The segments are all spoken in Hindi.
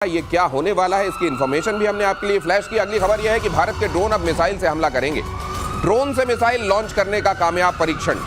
ये क्या होने वाला है, इसकी इंफॉर्मेशन भी हमने आपके लिए फ्लैश की। अगली खबर यह है कि भारत के ड्रोन अब मिसाइल से हमला करेंगे। ड्रोन से मिसाइल लॉन्च करने का कामयाब परीक्षण।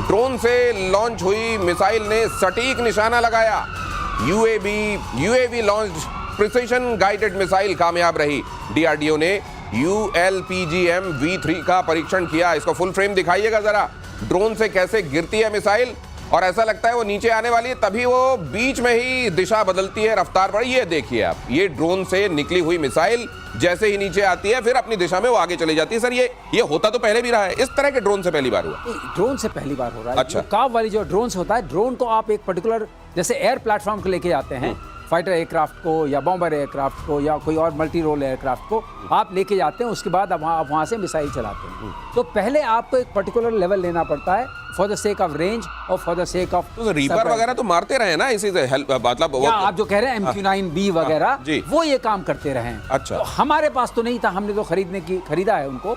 ड्रोन से लॉन्च हुई मिसाइल ने सटीक निशाना लगाया। UAV launch precision guided missile कामयाब रही। डीआरडीओ ने ULPGM V3 का परीक्षण किया। इसको फुल फ्रेम दिखाइएगा जरा। ड्रोन से कैसे गिरती है मिसाइल और ऐसा लगता है वो नीचे आने वाली है, तभी वो बीच में ही दिशा बदलती है, रफ्तार बढ़ी। ये देखिए आप, ये ड्रोन से निकली हुई मिसाइल जैसे ही नीचे आती है फिर अपनी दिशा में वो आगे चली जाती है। सर ये होता तो पहले भी रहा है, इस तरह के ड्रोन से पहली बार हुआ? ड्रोन से पहली बार हो रहा है। अच्छा। काव वाली जो ड्रोन से होता है, ड्रोन को आप एक पर्टिकुलर जैसे एयर प्लेटफॉर्म को लेके जाते हैं, फाइटर एयरक्राफ्ट को या बॉम्बर एयरक्राफ्ट को या कोई और मल्टी रोल एयरक्राफ्ट को आप लेके जाते हैं, उसके बाद आप वहाँ से मिसाइल चलाते हैं। तो पहले आपको एक पर्टिकुलर लेवल लेना पड़ता है for the sake of range और फॉर द सेक ऑफ तो रीपर वगैरह तो मारते रहे ना इसी से, मतलब आप जो कह रहे हैं MQ-9B वगैरह, वो ये काम करते रहे हैं। अच्छा। तो हमारे पास तो नहीं था, हमने तो खरीदा है उनको।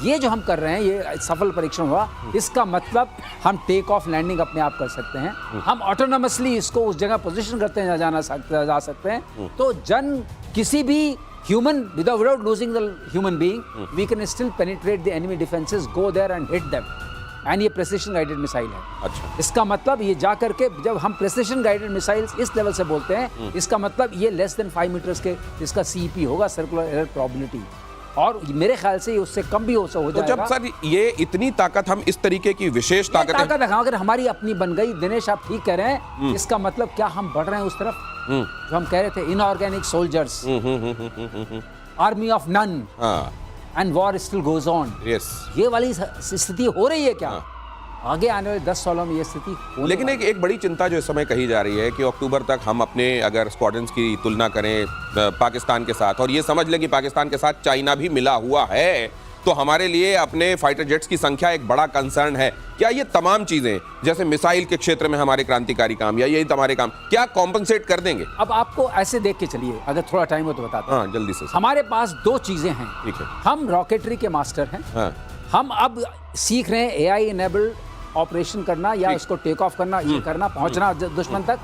ये जो हम कर रहे हैं, ये सफल परीक्षण हुआ। इसका मतलब हम टेक ऑफ लैंडिंग अपने आप कर सकते हैं। हम ऑटोनोमसली इसको उस जगह पोजीशन करते हैं जा सकते हैं। तो किसी भी human without losing the human being, we can still penetrate the enemy defenses, go there and hit them. And ये प्रेसिशन गाइडेड मिसाइल है। अच्छा। इसका मतलब ये जा करके जब हम प्रेसिशन गाइडेड मिसाइल इस लेवल से बोलते हैं, इसका मतलब ये लेस देन 5 मीटर्स के इसका CEP होगा, सर्कुलर एरर प्रोबेबिलिटी, और मेरे ख्याल से उससे कम भी हो जाएगा। तो जब सर ये इतनी ताकत, हम इस तरीके की विशेष ताकत अगर हमारी अपनी बन गई, दिनेश आप ठीक कह रहे हैं, इसका मतलब क्या हम बढ़ रहे हैं उस तरफ जो हम कह रहे थे, inorganic soldiers, army of none, and war still goes on. ये वाली स्थिति हो रही है क्या? आगे आने वाले 10 सालों में ये स्थिति। लेकिन एक बड़ी चिंता जो इस समय कही जा रही है कि अक्टूबर तक हम अपने अगर स्क्वाड्रंस की तुलना करें पाकिस्तान के साथ, और ये समझ लें कि पाकिस्तान के साथ चाइना भी मिला हुआ है, तो हमारे लिए अपने फाइटर जेट्स की संख्या एक बड़ा कंसर्न है। क्या ये तमाम चीजें, जैसे मिसाइल के क्षेत्र में हमारे क्रांतिकारी काम या यही हमारे काम, क्या कॉम्पनसेट कर देंगे? अब आपको ऐसे देख के चलिए, अगर थोड़ा टाइम हो तो बताता हूं। हाँ, जल्दी से। हमारे पास 2 चीजें हैं। ठीक है। हम रॉकेटरी के मास्टर हैं। हाँ। हम अब सीख रहे हैं AI इनेबल्ड ऑपरेशन करना या इसको टेक ऑफ करना, ये करना, पहुंचना दुश्मन तक।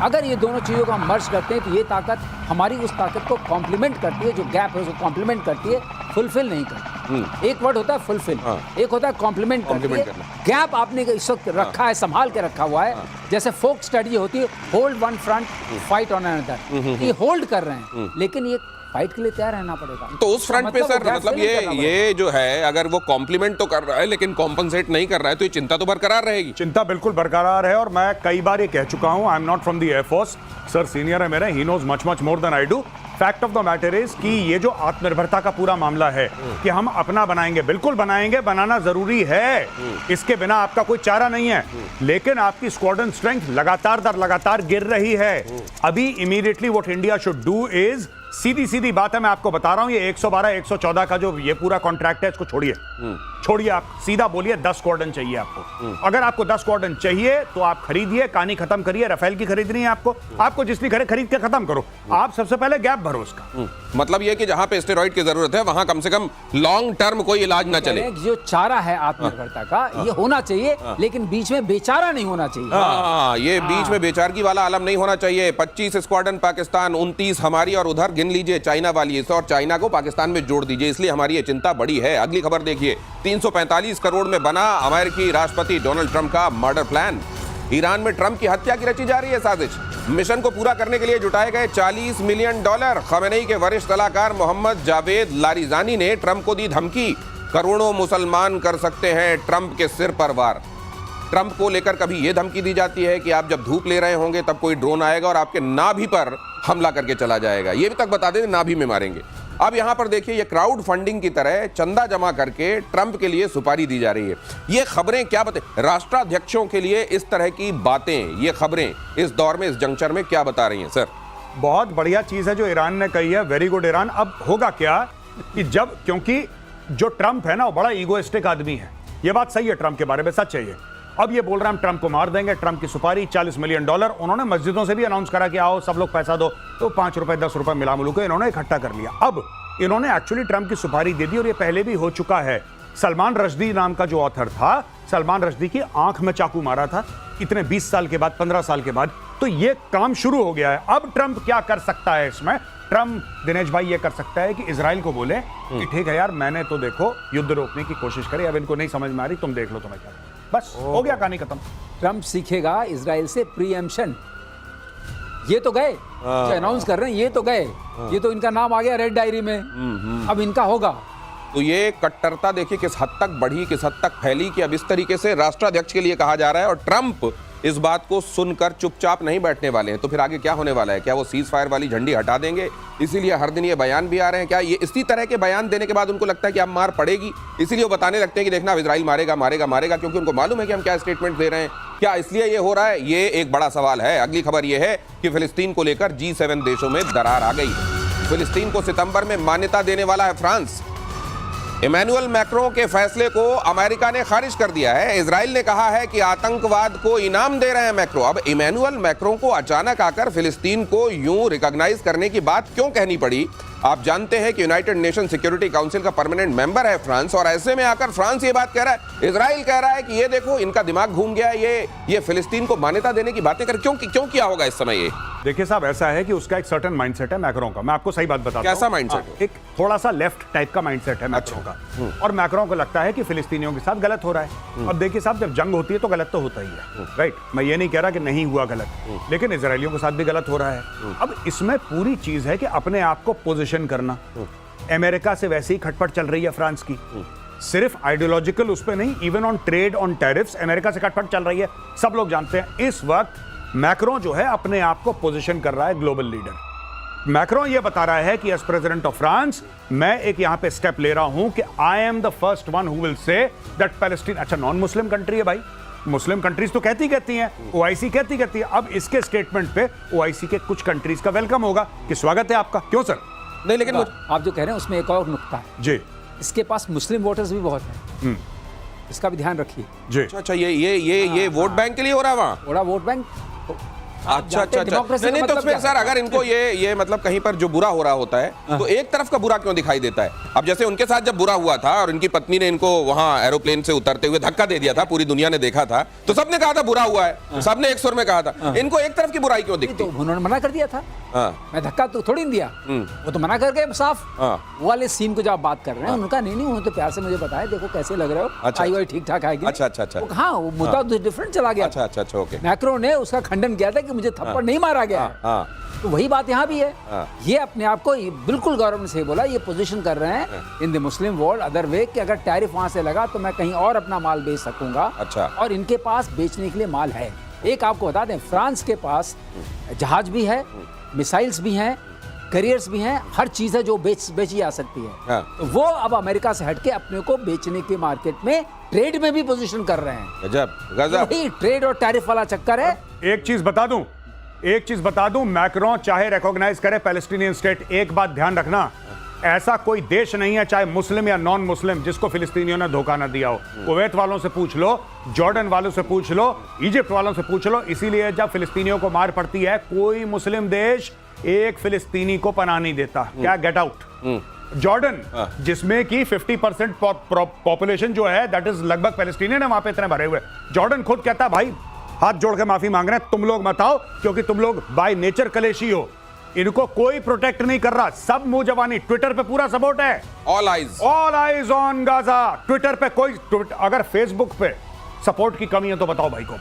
अगर ये दोनों चीजों को हम मर्ज करते हैं तो ये ताकत हमारी उस ताकत को कॉम्प्लीमेंट करती है, जो गैप है उसको कॉम्प्लीमेंट करती है, फुलफिल नहीं करती। एक वर्ड होता है फुलफिल, एक होता है कॉम्प्लीमेंट करती है। गैप आपने इस वक्त रखा है, संभाल के रखा हुआ है। जैसे फोक स्टडी होती है, hold one front, fight on another. ये होल्ड कर रहे हैं, लेकिन ये फाइट के लिए तैयार रहना पड़ेगा। तो उस फ्रंट पे सर, मतलब ये जो है, अगर वो कॉम्प्लीमेंट तो कर रहा है लेकिन कॉम्पनसेट नहीं कर रहा है, तो ये चिंता तो बरकरार रहेगी। चिंता बिल्कुल बरकरार है, और मैं कई बार ये कह चुका हूं, I am not from the air force. Sir senior है मेरे, he knows much more than I do. Fact of the matter is कि ये जो आत्मनिर्भरता का पूरा मामला है कि हम अपना बनाएंगे, बिल्कुल बनाएंगे, बनाना जरूरी है, इसके बिना आपका कोई चारा नहीं है। लेकिन आपकी स्क्वाड्रन स्ट्रेंथ लगातार दर लगातार गिर रही है। अभी immediately what India should do is, सीधी बात है, मैं आपको बता रहा हूं, ये 112 114 का जो ये पूरा कॉन्ट्रैक्ट है, इसको छोड़िए, आप सीधा बोलिए 10 स्क्वाड्रन चाहिए आपको। अगर आपको 10 स्क्वाड्रन चाहिए तो आप खरीदिए, कहानी खत्म करिए। राफेल की खरीदनी है आपको जिसकी खरीद के खत्म करो। आप सबसे पहले गैप भरो उसका। मतलब ये कि जहां पे स्टेरॉइड की जरूरत है वहां कम से कम लॉन्ग टर्म कोई इलाज ना चले। जो चारा है आत्मनिर्भरता का, ये होना चाहिए, लेकिन बीच में बेचारा नहीं होना चाहिए। ये बीच में बेचारगी वाला आलम नहीं होना चाहिए। 25 स्क्वाड्रन पाकिस्तान, 29 हमारी, और उधर गिन लीजिए चाइना वाली, और चाइना को पाकिस्तान में जोड़ दीजिए। इसलिए हमारी ये चिंता बड़ी है। अगली खबर देखिए, 345 करोड़ में बना अमेरिकी राष्ट्रपति डोनाल्ड ट्रंप का मर्डर प्लान। ईरान में ट्रंप की हत्या की रची जा रही है साजिश। मिशन को पूरा करने के लिए जुटाए गए $40 मिलियन। खमेनेई के वरिष्ठ सलाहकार मोहम्मद जावेद लारिजानी ने ट्रंप को दी धमकी, करोड़ों मुसलमान कर सकते हैं ट्रंप के सिर पर वार। ट्रंप को लेकर कभी यह धमकी दी जाती है कि आप जब धूप ले रहे होंगे तब कोई ड्रोन आएगा और आपके नाभि पर हमला करके चला जाएगा। ये भी तक बता दें, नाभि में मारेंगे। अब यहां पर देखिए, ये क्राउड फंडिंग की तरह चंदा जमा करके ट्रंप के लिए सुपारी दी जा रही है। ये खबरें क्या बताएं राष्ट्राध्यक्षों के लिए, इस तरह की बातें, ये खबरें इस दौर में, इस जंक्चर में क्या बता रही हैं सर? बहुत बढ़िया चीज है जो ईरान ने कही है, वेरी गुड ईरान। अब होगा क्या कि क्योंकि जो ट्रंप है ना, वो बड़ा ईगोइस्टिक आदमी है। ये बात सही है, ट्रंप के बारे में सच है ये। अब ये बोल रहे हैं हम ट्रंप को मार देंगे, ट्रंप की सुपारी $40 मिलियन। उन्होंने मस्जिदों से भी अनाउंस करा कि आओ सब लोग पैसा दो, तो 5 रुपए 10 रुपए मिला मिलू के इन्होंने इकट्ठा कर लिया। अब इन्होंने एक्चुअली ट्रंप की सुपारी दे दी, और ये पहले भी हो चुका है। सलमान रश्दी नाम का जो ऑथर था, सलमान रश्दी की आंख में चाकू मारा था इतने 20 साल के बाद, 15 साल के बाद। तो ये काम शुरू हो गया है। अब ट्रंप क्या कर सकता है इसमें, ट्रम्प दिनेश भाई ये कर सकता है कि इजराइल को बोले कि ठीक है यार, मैंने तो देखो युद्ध रोकने की कोशिश करी, अब इनको नहीं समझ में आ रही, तुम देख लो तुम्हें क्या, बस हो गया, कहानी खत्म। ट्रम्प सीखेगा इजराइल से प्रीएम्पशन। ये तो गए, जो अनाउंस कर रहे हैं ये तो गए, ये तो इनका नाम आ गया रेड डायरी में, अब इनका होगा। तो ये कट्टरता देखिए किस हद तक बढ़ी, किस हद तक फैली कि अब इस तरीके से राष्ट्राध्यक्ष के लिए कहा जा रहा है और ट्रम्प इस बात को सुनकर चुपचाप नहीं बैठने वाले हैं। तो फिर आगे क्या होने वाला है? क्या वो सीज फायर वाली झंडी हटा देंगे? इसीलिए हर दिन ये बयान भी आ रहे हैं। क्या ये इसी तरह के बयान देने के बाद उनको लगता है कि अब मार पड़ेगी, इसीलिए वो बताने लगते हैं कि देखना अब इजराइल मारेगा मारेगा मारेगा, क्योंकि उनको मालूम है कि हम क्या स्टेटमेंट दे रहे हैं? क्या इसलिए ये हो रहा है? ये एक बड़ा सवाल है। अगली खबर ये है कि फिलिस्तीन को लेकर G7 देशों में दरार आ गई। फिलिस्तीन को सितंबर में मान्यता देने वाला है फ्रांस। इमैनुअल मैक्रों के फैसले को अमेरिका ने खारिज कर दिया है। इजराइल ने कहा है कि आतंकवाद को इनाम दे रहे हैं मैक्रो। अब इमैनुअल मैक्रों को अचानक आकर फिलिस्तीन को यूं रिकॉग्नाइज करने की बात क्यों कहनी पड़ी? आप जानते हैं कि यूनाइटेड नेशन सिक्योरिटी काउंसिल का परमानेंट मेंबर है फ्रांस, और ऐसे में आकर फ्रांस ये बात कह रहा है, इजराइल कह रहा है कि ये देखो इनका दिमाग घूम गया, ये फिलिस्तीन को मान्यता देने की बातें कर क्यों किया होगा इस समय? ये देखिए साहब, ऐसा है कि उसका एक सर्टेन माइंडसेट है मैक्रों का। मैं आपको सही बात बताता हूं। कैसा माइंडसेट? एक थोड़ा सा लेफ्ट टाइप का माइंडसेट है मैक्रों का, और मैक्रों को लगता है कि फिलिस्तीनियों के साथ गलत हो रहा है। अब देखिए साहब, जब जंग होती है तो गलत तो होता ही है, राइट? मैं ये नहीं कह रहा कि नहीं हुआ गलत, लेकिन इजरायलियों के साथ भी गलत हो रहा है। अब इसमें पूरी चीज है कि अपने आप को पोजीशन करना। अमेरिका से वैसे ही खटपट चल रही है फ्रांस की, सिर्फ आइडियोलॉजिकल उस पे नहीं, even on trade on tariffs America से खटपट चल रही है। सब लोग जानते हैं इस वक्त मैक्रों जो है अपने आप को पोजीशन कर रहा है ग्लोबल लीडर। मैक्रों ये बता रहा है कि एज प्रेसिडेंट ऑफ फ्रांस मैं एक यहां पे स्टेप ले रहा हूं कि I am the first one who will say that Palestine, अच्छा नॉन मुस्लिम कंट्री है भाई, मुस्लिम कंट्रीज तो कहती हैं, ओआईसी कहती है। अब इसके स्टेटमेंट पे ओआईसी के कुछ कंट्रीज का वेलकम होगा कि स्वागत है आपका। क्यों सर? नहीं, लेकिन आप जो कह रहे हैं उसमें एक और नुक्ता है जी, इसके पास मुस्लिम वोटर्स भी बहुत हैं, इसका भी ध्यान रखिए जी। अच्छा, ये वोट बैंक के लिए हो रहा है वहाँ? थोड़ा वोट बैंक। अच्छा। नहीं तो फिर सर अगर इनको ये मतलब कहीं पर जो बुरा हो रहा होता है तो एक तरफ का बुरा क्यों दिखाई देता है? अब जैसे उनके साथ जब बुरा हुआ था और इनकी पत्नी ने इनको वहां एरोप्लेन से उतरते हुए धक्का दे दिया था, पूरी दुनिया ने देखा था, तो सबने कहा था बुरा हुआ है, सबने एक सुर में कहा था। इनको एक तरफ की बुराई क्यों दिखती? तो उन्होंने मना कर दिया था, मैं धक्का तो थोड़ी नहीं दिया, वो तो मना कर गए साफ। वो वाले सीन को जब आप बात कर रहे हैं, उनका नहीं उन्होंने तो प्यार से मुझे बताया, देखो कैसे लग रहे हो, आई वाई ठीक ठाक आएगी। अच्छा। हाँ, वो मुद्दा डिफरेंट चला गया। अच्छा, ओके। मैक्रो ने उसका खंडन किया था कि मुझे थप्पड़ नहीं मारा गया। तो वही बात यहाँ भी है। ये अपने आप को बिल्कुल गौरव से बोला, ये पोजीशन कर रहे हैं in the Muslim world other way कि अगर टैरिफ वहां से लगा तो मैं कहीं और अपना माल बेच सकूंगा। अच्छा। और इनके पास बेचने के लिए माल है। एक आपको बता दें, फ्रांस के पास जहाज भी है, मिसाइल्स भी हैं, करियर्स भी हैं, हर चीज है जो बेची जा सकती है। तो वो अब अमेरिका से हटके अपने को बेचने के मार्केट में, ट्रेड में भी पोजीशन कर रहे हैं। गजब। ट्रेड और टैरिफ वाला चक्कर है। एक चीज बता दूं, मैक्रों चाहे रिकॉग्नाइज करे पैलेस्टीनियन स्टेट, एक बात ध्यान रखना, ऐसा कोई देश नहीं है चाहे मुस्लिम या नॉन मुस्लिम जिसको फिलिस्तीनियों ने धोखा ना दिया हो। कुवैत वालों से पूछ लो, जॉर्डन वालों से पूछ लो, इजिप्ट वालों से पूछ लो। इसीलिए जब फिलिस्तीनियों को मार पड़ती है, कोई मुस्लिम देश एक फिलिस्तीनी को पनाह नहीं देता। क्या गेट आउट। जॉर्डन जिसमें की 50% पॉपुलेशन जो है दैट इज लगभग पैलेस्टीनियन है, वहां पे इतने भरे हुए, जॉर्डन खुद कहता है भाई हाथ जोड़ के माफी मांग रहे हैं, तुम लोग मत आओ क्योंकि तुम लोग बाय नेचर कलेशी हो, इनको कोई प्रोटेक्ट नहीं कर रहा। सब मुंह जवानी। ट्विटर पे पूरा सपोर्ट है, all eyes on Gaza. Twitter पे कोई, अगर फेसबुक पे सपोर्ट की कमी है तो बताओ भाई को,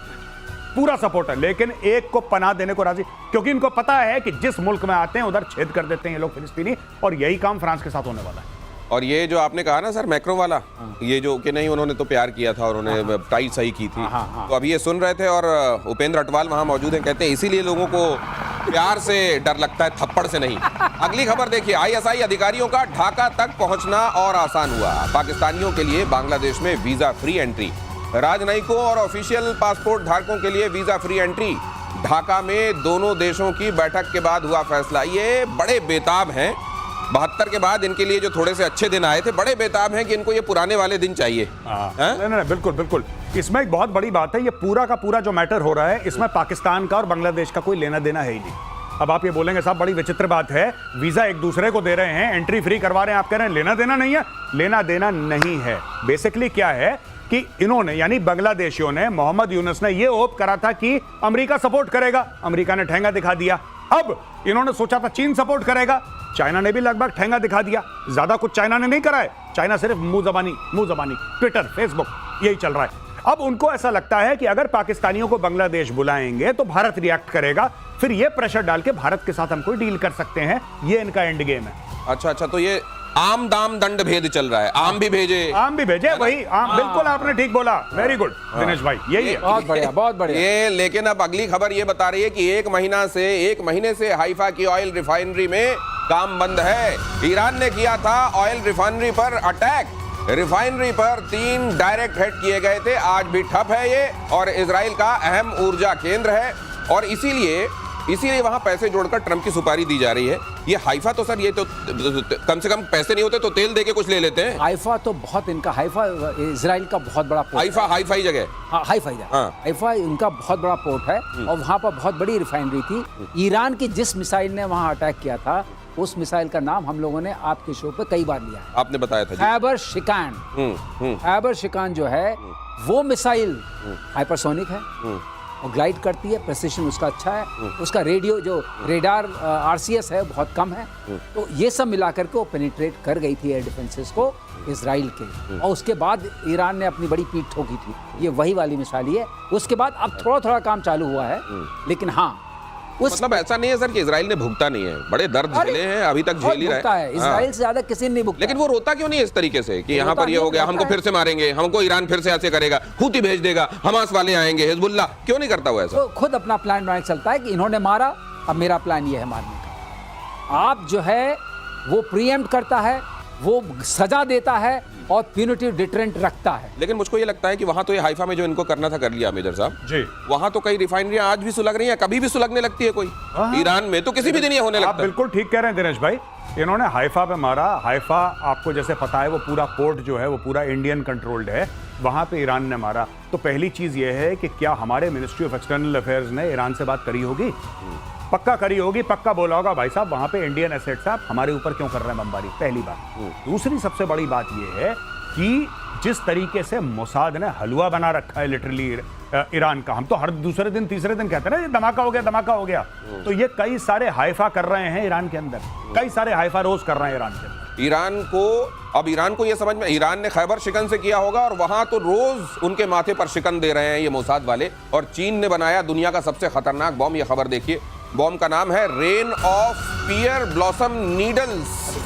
पूरा सपोर्ट है, लेकिन एक को पनाह देने को राजी, क्योंकि इनको पता है कि जिस मुल्क में आते हैं उधर छेद कर देते हैं ये लोग फिलिस्तीनी, और यही काम फ्रांस के साथ होने वाला है। और ये जो आपने कहा ना सर मैक्रो वाला, ये जो कि नहीं उन्होंने तो प्यार किया था और उन्होंने टाई सही की थी, तो अभी ये सुन रहे थे और उपेंद्र अटवाल वहां मौजूद हैं, कहते हैं इसीलिए लोगों को प्यार से डर लगता है, थप्पड़ से नहीं। अगली खबर देखिए, आईएसआई अधिकारियों का ढाका तक पहुंचना और आसान हुआ। पाकिस्तानियों के लिए बांग्लादेश में वीजा फ्री एंट्री, राजनयिकों और ऑफिशियल पासपोर्ट धारकों के लिए वीजा फ्री एंट्री। ढाका में दोनों देशों की बैठक के बाद हुआ फैसला। ये बड़े बेताब हैं, 72 के बाद इनके लिए जो थोड़े से अच्छे दिन आए थे, बड़े बेताब हैं कि इनको ये पुराने वाले दिन चाहिए। नहीं, बिल्कुल। इसमें एक बहुत बड़ी बात है, ये पूरा का पूरा जो मैटर हो रहा है, इसमें पाकिस्तान का और बांग्लादेश का कोई लेना देना है ही नहीं। अब आप ये बोलेंगे साहब बड़ी विचित्र बात है, वीजा एक दूसरे को दे रहे हैं, एंट्री फ्री करवा रहे हैं, आप कह रहे हैं लेना देना नहीं है। लेना देना नहीं है। बेसिकली क्या है कि इन्होंने यानी बांग्लादेशियों ने, मोहम्मद यूनुस ने ये होप करा था कि अमेरिका सपोर्ट करेगा, अमेरिका ने ठेंगा दिखा दिया। अब इन्होंने सोचा था चीन सपोर्ट करेगा, चाइना ने भी लगभग ठेंगा दिखा दिया। ज्यादा कुछ चाइना ने नहीं करा है, चाइना सिर्फ मुंह जबानी ट्विटर, फेसबुक, यही चल रहा है। अब उनको ऐसा लगता है कि अगर पाकिस्तानियों को बांग्लादेश बुलाएंगे तो भारत रिएक्ट करेगा, फिर ये प्रेशर डाल के भारत के साथ हम कोई डील कर सकते हैं, ये इनका एंड गेम है। अच्छा, तो ये आम दाम दंड भेद चल रहा है, आम भी भेजे वही आम, बिल्कुल आपने ठीक बोला, वेरी गुड दिनेश भाई, यही है। बहुत बढ़िया, बहुत बढ़िया। ये लेकिन अब अगली खबर ये बता रही है कि एक महीने से हाइफा की ऑयल रिफाइनरी में काम बंद है। ईरान ने किया था ऑयल रिफाइनरी पर अटैक, रिफाइनरी पर 3 डायरेक्ट हिट किए गए थे, आज भी ठप है ये, और इजराइल का अहम ऊर्जा केंद्र है, और इसीलिए वहां पैसे जोड़कर ट्रंप की सुपारी दी जा रही है। ये हाइफा तो सर, ये तो कम से कम पैसे नहीं होते तो तेल देके कुछ ले लेते हैं। हाइफा तो बहुत इनका, हाइफा इजराइल का बहुत बड़ा पोर्ट, हाईफाई जगह, हाँ हाइफा इनका बहुत बड़ा पोर्ट है, और वहां पर बहुत बड़ी रिफाइनरी थी। ईरान की जिस मिसाइल ने वहां अटैक किया था, उस मिसाइल का नाम हम लोगों ने आपके शो पे कई बार लिया है, आपने बताया था, खैबर शिकान जो है वो मिसाइल हाइपरसोनिक है और ग्लाइड करती है, प्रेसिशन उसका अच्छा है, उसका रेडियो जो रेडार आरसीएस है बहुत कम है, तो ये सब मिलाकर के वो पेनिट्रेट कर गई थी एयर डिफेंसेस को इजराइल के, और उसके बाद ईरान ने अपनी बड़ी पीठ ठोकी थी। ये वही वाली मिसाल ही है। उसके बाद अब थोड़ा काम चालू हुआ है, लेकिन हाँ मतलब ऐसा नहीं है सर कि इजराइल ने भुगता नहीं है, बड़े दर्द झेले हैं, अभी तक झेल ही रहा है। इजराइल से ज्यादा किसी ने नहीं भुगता। लेकिन वो रोता क्यों नहीं इस तरीके से कि यहाँ पर ये हो गया, हमको फिर से मारेंगे, हमको ईरान फिर से ऐसे करेगा, हूती भेज देगा, हमास वाले आएंगे, हिजबुल्लाह, क्यों नहीं करता वो ऐसा? तो खुद अपना प्लान बना के चलता है कि इन्होंने मारा, अब मेरा प्लान ये है मारने का। आप जो है वो प्रीएम्प्ट करता है, वो सजा देता है और प्यूनिटिव डिटरेंट रखता है। लेकिन मुझको ये लगता है कि वहां तो ये हाइफा में जो इनको करना था कर लिया मेजर साहब जी, वहां तो कई रिफाइनरियां आज भी सुलग रही हैं, कभी भी सुलगने लगती है कोई। ईरान में तो किसी भी दिन ये होने लगता है। आप बिल्कुल ठीक कह रहे हैं दिनेश भाई, इन्होंने हाइफा पे मारा। हाइफा आपको जैसे पता है वो पूरा पोर्ट जो है वो पूरा इंडियन कंट्रोल्ड है, वहां पे ईरान ने मारा। तो पहली चीज ये है कि क्या हमारे मिनिस्ट्री ऑफ एक्सटर्नल अफेयर्स ने ईरान से बात करी होगी? पक्का करी होगी, पक्का बोला होगा भाई साहब वहां पे इंडियन एसेट्स आप हमारे ऊपर क्यों कर रहे हैं बमबारी, पहली बात। दूसरी सबसे बड़ी बात यह है कि जिस तरीके से मोसाद ने हलवा बना रखा है लिटरली ईरान का, हम तो हर दूसरे दिन तीसरे दिन कहते हैं ना ये धमाका हो गया, तो ये कई सारे हाइफा कर रहे हैं ईरान के अंदर, कई सारे हाइफा रोज कर रहे हैं ईरान के अंदर। ईरान को ये समझ में, ईरान ने खैबर शिकन से किया होगा और वहां तो रोज उनके माथे पर शिकन दे रहे हैं ये मोसाद वाले। और चीन ने बनाया दुनिया का सबसे खतरनाक बॉम्ब, ये खबर देखिए, बॉम्ब का नाम है rain of pear blossom needles,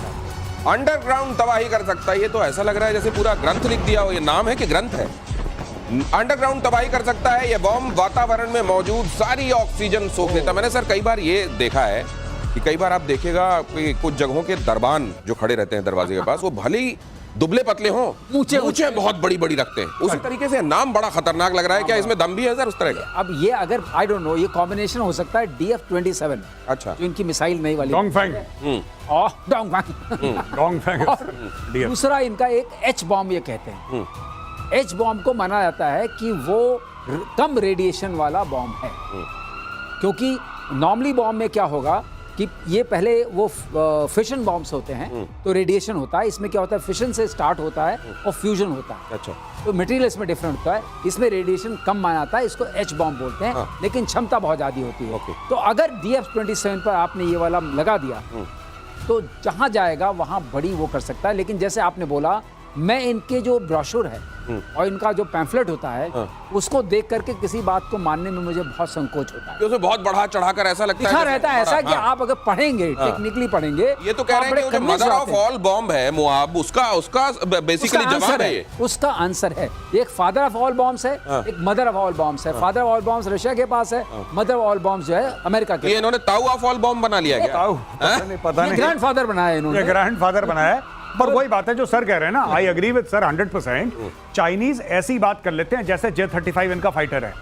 underground तबाही कर सकता है। ये तो ऐसा लग रहा है जैसे पूरा ग्रंथ लिख दिया हो, ये नाम है कि ग्रंथ है। अंडरग्राउंड तबाही कर सकता है ये बॉम्ब, वातावरण में मौजूद सारी ऑक्सीजन सोख लेता। मैंने सर कई बार ये देखा है कि कई बार आप देखेगा कि कुछ जगहों के दरबान जो खड़े रहते हैं दरवाजे के पास, वो भले ही दुबले पतले हों, मूंछें बहुत बड़ी बड़ी रखते हैं, उसी तरीके से नाम बड़ा खतरनाक लग रहा है। क्या इसमें दम भी है सर उस तरह का? अब ये अगर आई डोंट नो, ये कॉम्बिनेशन हो सकता है DF-27, अच्छा, जो इनकी मिसाइल नई वाली डोंगफेंग, दूसरा इनका एक H बॉम्ब ये कहते हैं। H बॉम्ब को माना जाता है कि वो कम रेडिएशन वाला बॉम्ब है, क्योंकि नॉर्मली बॉम्ब में क्या होगा कि ये पहले वो फिशन बॉम्ब्स होते हैं तो रेडिएशन होता है, इसमें क्या होता है फिशन से स्टार्ट होता है और फ्यूजन होता है। अच्छा, तो मटेरियल इसमें डिफरेंट होता है, इसमें रेडिएशन कम माना जाता है, इसको H बॉम्ब बोलते हैं। लेकिन क्षमता बहुत ज़्यादा होती है। तो अगर DF-27 पर आपने ये वाला लगा दिया तो जहाँ जाएगा वहाँ बड़ी वो कर सकता है। लेकिन जैसे आपने बोला, मैं इनके जो ब्रोशर है और इनका जो पैम्फलेट होता है उसको देख करके किसी बात को मानने में मुझे बहुत संकोच होता है। उसमें बहुत बढ़ा चढ़ाकर ऐसा लगता है, लिखा रहता है ऐसा कि आप अगर पढ़ेंगे, टेक्निकली पढ़ेंगे, ये तो कह रहे हैं कि मदर ऑफ ऑल बॉम्ब है मुआब, उसका बेसिकली जवाब है ये। उसका आंसर है, एक फादर ऑफ ऑल बॉम्ब्स है, एक मदर ऑफ ऑल बॉम्ब्स है। Father of all bombs Russia के पास है, मदर ऑफ ऑल बॉम्ब्स जो है अमेरिका के। ये इन्होंने ताऊ ऑफ ऑल बॉम्ब बना लिया क्या? पता नहीं, ग्रैंडफादर बनाया इन्होंने, ग्रैंडफादर बनाया। पर वही बात है जो सर कह रहे हैं ना, I agree with sir 100%। Chinese ऐसी बात कर लेते हैं जैसे J-35 इनका फाइटर है,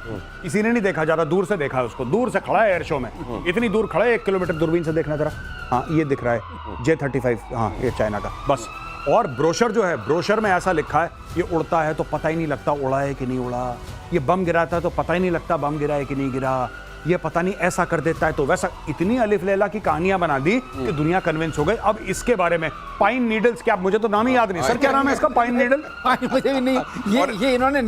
किसी ने नहीं देखा, ज्यादा दूर से देखा है उसको, दूर से खड़ा है एयर शो में, इतनी दूर खड़ा है 1 किलोमीटर दूरबीन से देखना जरा, हाँ ये दिख रहा है J-35, हाँ ये चाइना का बस। और ब्रोशर जो है, ब्रोशर में ऐसा लिखा है ये उड़ता है तो पता ही नहीं लगता उड़ा है कि नहीं उड़ा, ये बम गिराता है तो पता ही नहीं लगता बम गिरा है कि नहीं गिरा, ये पता नहीं ऐसा कर देता है तो वैसा। इतनी अलिफ लैला की कहानियां बना दी कि दुनिया कन्विंस हो गई। अब इसके बारे में पाइन नीडल्स, क्या मुझे तो नाम ही याद नहीं सर, क्या नाम है इसका? पाइन नीडल मुझे भी नहीं, ये इन्होंने